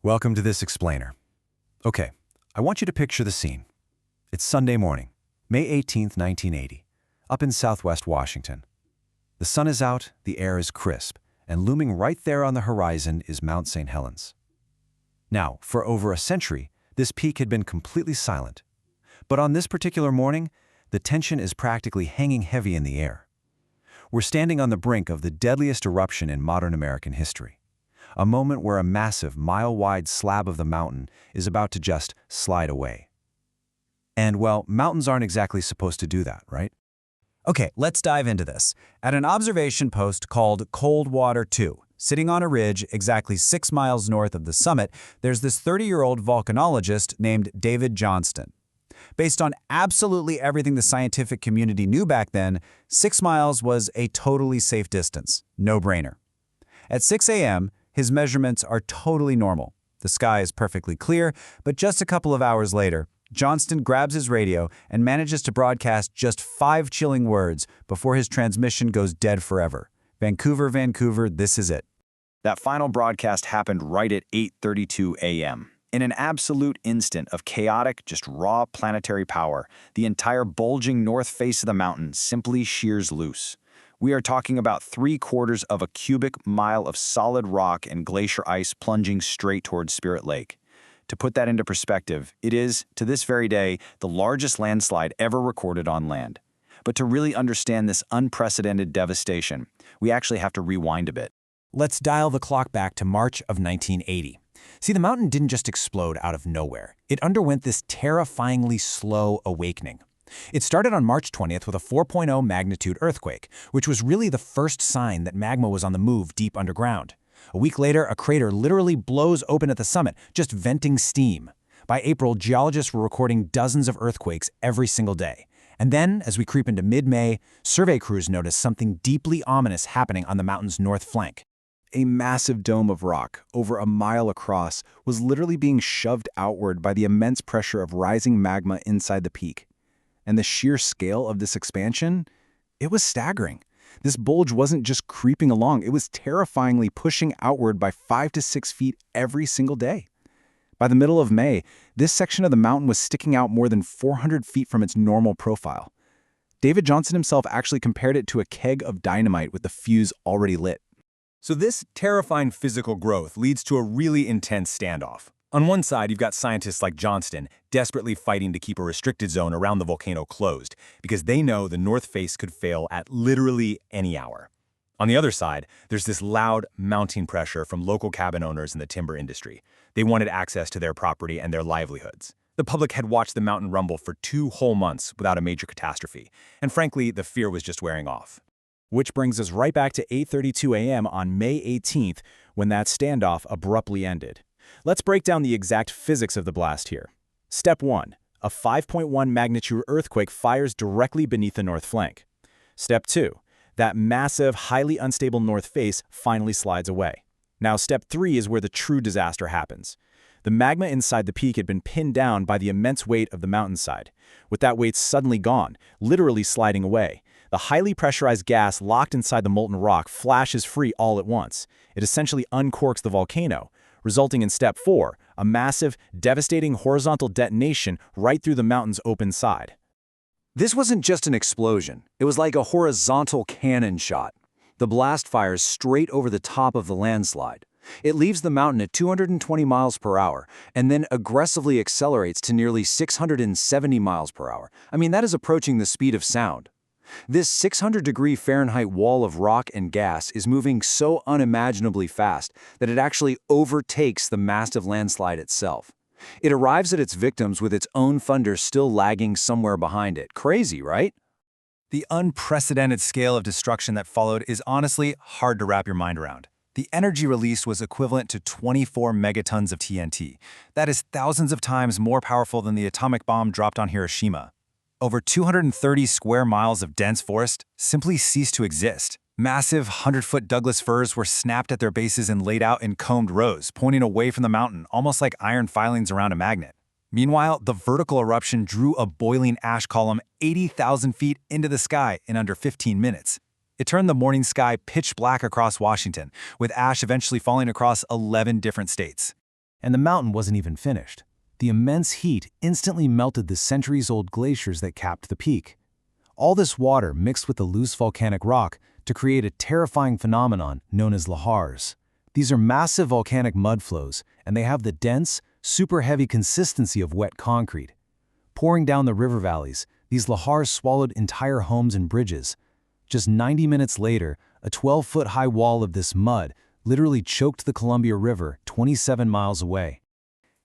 Welcome to this explainer. Okay, I want you to picture the scene. It's Sunday morning, May 18th, 1980, up in southwest Washington. The sun is out, the air is crisp, and looming right there on the horizon is Mount St. Helens. Now, for over a century, this peak had been completely silent. But on this particular morning, the tension is practically hanging heavy in the air. We're standing on the brink of the deadliest eruption in modern American history. A moment where a massive, mile-wide slab of the mountain is about to just slide away. And, well, mountains aren't exactly supposed to do that, right? Okay, let's dive into this. At an observation post called Coldwater 2, sitting on a ridge exactly 6 miles north of the summit, there's this 30-year-old volcanologist named David Johnston. Based on absolutely everything the scientific community knew back then, 6 miles was a totally safe distance. No-brainer. At 6 a.m., his measurements are totally normal. The sky is perfectly clear, but just a couple of hours later, Johnston grabs his radio and manages to broadcast just 5 chilling words before his transmission goes dead forever. Vancouver, Vancouver, this is it. That final broadcast happened right at 8:32 a.m. In an absolute instant of chaotic, just raw planetary power, the entire bulging north face of the mountain simply shears loose. We are talking about 3/4 of a cubic mile of solid rock and glacier ice plunging straight towards Spirit Lake. To put that into perspective, it is, to this very day, the largest landslide ever recorded on land. But to really understand this unprecedented devastation, we actually have to rewind a bit. Let's dial the clock back to March of 1980. See, the mountain didn't just explode out of nowhere. It underwent this terrifyingly slow awakening. It started on March 20th with a 4.0 magnitude earthquake, which was really the first sign that magma was on the move deep underground. A week later, a crater literally blows open at the summit, just venting steam. By April, geologists were recording dozens of earthquakes every single day. And then, as we creep into mid-May, survey crews notice something deeply ominous happening on the mountain's north flank. A massive dome of rock, over a mile across, was literally being shoved outward by the immense pressure of rising magma inside the peak. And the sheer scale of this expansion? It was staggering. This bulge wasn't just creeping along, it was terrifyingly pushing outward by 5 to 6 feet every single day. By the middle of May, this section of the mountain was sticking out more than 400 feet from its normal profile. David Johnston himself actually compared it to a keg of dynamite with the fuse already lit. So this terrifying physical growth leads to a really intense standoff. On one side, you've got scientists like Johnston desperately fighting to keep a restricted zone around the volcano closed because they know the north face could fail at literally any hour. On the other side, there's this loud mounting pressure from local cabin owners in the timber industry. They wanted access to their property and their livelihoods. The public had watched the mountain rumble for 2 whole months without a major catastrophe, and frankly, the fear was just wearing off. Which brings us right back to 8:32 a.m. on May 18th, when that standoff abruptly ended. Let's break down the exact physics of the blast here. Step 1. A 5.1 magnitude earthquake fires directly beneath the north flank. Step 2. That massive, highly unstable north face finally slides away. Now, step 3 is where the true disaster happens. The magma inside the peak had been pinned down by the immense weight of the mountainside. With that weight suddenly gone, literally sliding away, the highly pressurized gas locked inside the molten rock flashes free all at once. It essentially uncorks the volcano, resulting in step 4, a massive, devastating horizontal detonation right through the mountain's open side. This wasn't just an explosion. It was like a horizontal cannon shot. The blast fires straight over the top of the landslide. It leaves the mountain at 220 miles per hour and then aggressively accelerates to nearly 670 miles per hour. I mean, that is approaching the speed of sound. This 600-degree Fahrenheit wall of rock and gas is moving so unimaginably fast that it actually overtakes the massive landslide itself. It arrives at its victims with its own thunder still lagging somewhere behind it. Crazy, right? The unprecedented scale of destruction that followed is honestly hard to wrap your mind around. The energy released was equivalent to 24 megatons of TNT. That is thousands of times more powerful than the atomic bomb dropped on Hiroshima. Over 230 square miles of dense forest simply ceased to exist. Massive 100-foot Douglas firs were snapped at their bases and laid out in combed rows, pointing away from the mountain, almost like iron filings around a magnet. Meanwhile, the vertical eruption drew a boiling ash column 80,000 feet into the sky in under 15 minutes. It turned the morning sky pitch black across Washington, with ash eventually falling across 11 different states. And the mountain wasn't even finished. The immense heat instantly melted the centuries-old glaciers that capped the peak. All this water mixed with the loose volcanic rock to create a terrifying phenomenon known as lahars. These are massive volcanic mud flows, and they have the dense, super heavy consistency of wet concrete. Pouring down the river valleys, these lahars swallowed entire homes and bridges. Just 90 minutes later, a 12-foot-high wall of this mud literally choked the Columbia River 27 miles away.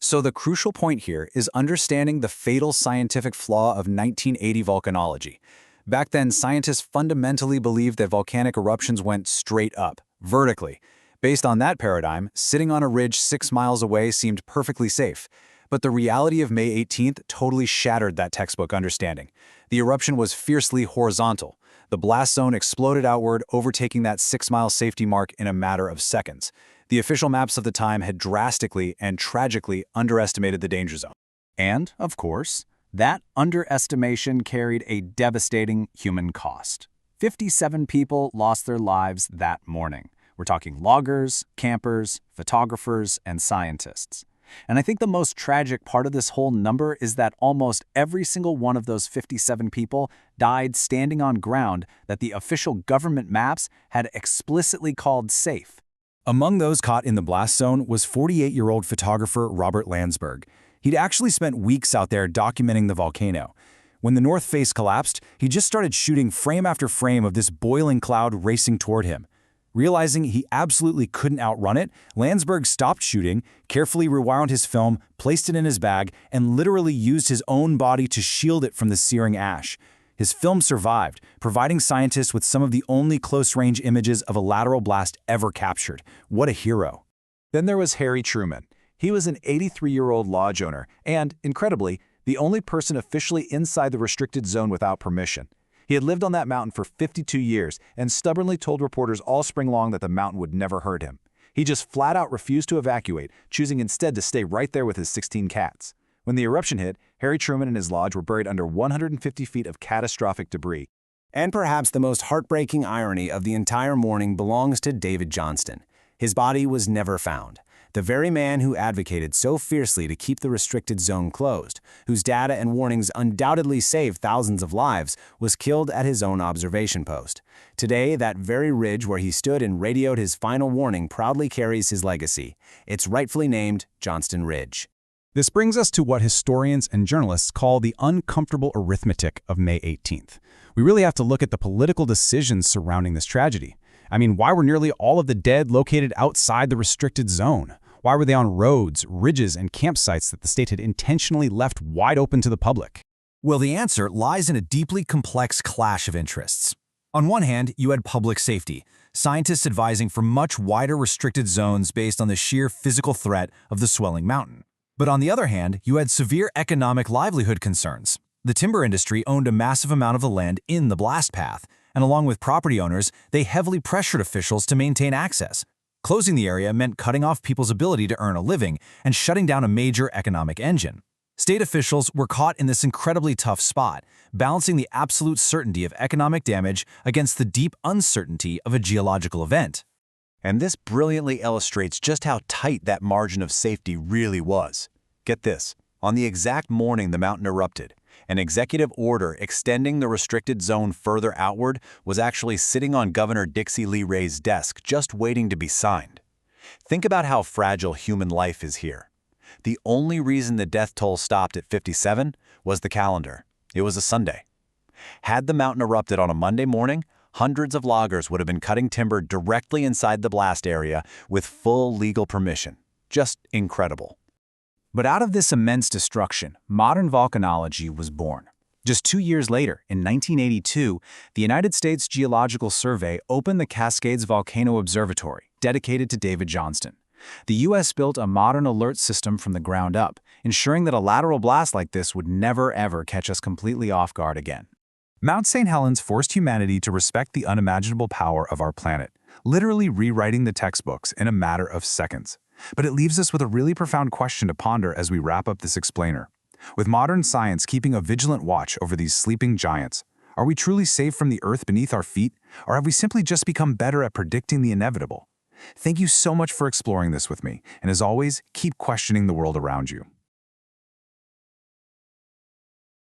So the crucial point here is understanding the fatal scientific flaw of 1980 volcanology. Back then, scientists fundamentally believed that volcanic eruptions went straight up, vertically. Based on that paradigm, sitting on a ridge 6 miles away seemed perfectly safe. But the reality of May 18th totally shattered that textbook understanding. The eruption was fiercely horizontal. The blast zone exploded outward, overtaking that 6-mile safety mark in a matter of seconds. The official maps of the time had drastically and tragically underestimated the danger zone. And, of course, that underestimation carried a devastating human cost. 57 people lost their lives that morning. We're talking loggers, campers, photographers, and scientists. And I think the most tragic part of this whole number is that almost every single one of those 57 people died standing on ground that the official government maps had explicitly called safe. Among those caught in the blast zone was 48-year-old photographer Robert Landsberg. He'd actually spent weeks out there documenting the volcano. When the north face collapsed, he just started shooting frame after frame of this boiling cloud racing toward him. Realizing he absolutely couldn't outrun it, Landsberg stopped shooting, carefully rewound his film, placed it in his bag, and literally used his own body to shield it from the searing ash. His film survived, providing scientists with some of the only close-range images of a lateral blast ever captured. What a hero. Then there was Harry Truman. He was an 83-year-old lodge owner and, incredibly, the only person officially inside the restricted zone without permission. He had lived on that mountain for 52 years and stubbornly told reporters all spring long that the mountain would never hurt him. He just flat out refused to evacuate, choosing instead to stay right there with his 16 cats. When the eruption hit, Harry Truman and his lodge were buried under 150 feet of catastrophic debris. And perhaps the most heartbreaking irony of the entire morning belongs to David Johnston. His body was never found. The very man who advocated so fiercely to keep the restricted zone closed, whose data and warnings undoubtedly saved thousands of lives, was killed at his own observation post. Today, that very ridge where he stood and radioed his final warning proudly carries his legacy. It's rightfully named Johnston Ridge. This brings us to what historians and journalists call the uncomfortable arithmetic of May 18th. We really have to look at the political decisions surrounding this tragedy. I mean, why were nearly all of the dead located outside the restricted zone? Why were they on roads, ridges, and campsites that the state had intentionally left wide open to the public? Well, the answer lies in a deeply complex clash of interests. On one hand, you had public safety, scientists advising for much wider restricted zones based on the sheer physical threat of the swelling mountain. But on the other hand, you had severe economic livelihood concerns. The timber industry owned a massive amount of the land in the blast path, and along with property owners, they heavily pressured officials to maintain access. Closing the area meant cutting off people's ability to earn a living and shutting down a major economic engine. State officials were caught in this incredibly tough spot, balancing the absolute certainty of economic damage against the deep uncertainty of a geological event. And this brilliantly illustrates just how tight that margin of safety really was. Get this, on the exact morning the mountain erupted, an executive order extending the restricted zone further outward was actually sitting on Governor Dixie Lee Ray's desk just waiting to be signed. Think about how fragile human life is here. The only reason the death toll stopped at 57 was the calendar. It was a Sunday. Had the mountain erupted on a Monday morning, hundreds of loggers would have been cutting timber directly inside the blast area with full legal permission. Just incredible. But out of this immense destruction, modern volcanology was born. Just 2 years later, in 1982, the United States Geological Survey opened the Cascades Volcano Observatory, dedicated to David Johnston. The U.S. built a modern alert system from the ground up, ensuring that a lateral blast like this would never ever catch us completely off guard again. Mount St. Helens forced humanity to respect the unimaginable power of our planet, literally rewriting the textbooks in a matter of seconds. But it leaves us with a really profound question to ponder as we wrap up this explainer. With modern science keeping a vigilant watch over these sleeping giants, are we truly safe from the earth beneath our feet, or have we simply just become better at predicting the inevitable? Thank you so much for exploring this with me, and as always, keep questioning the world around you.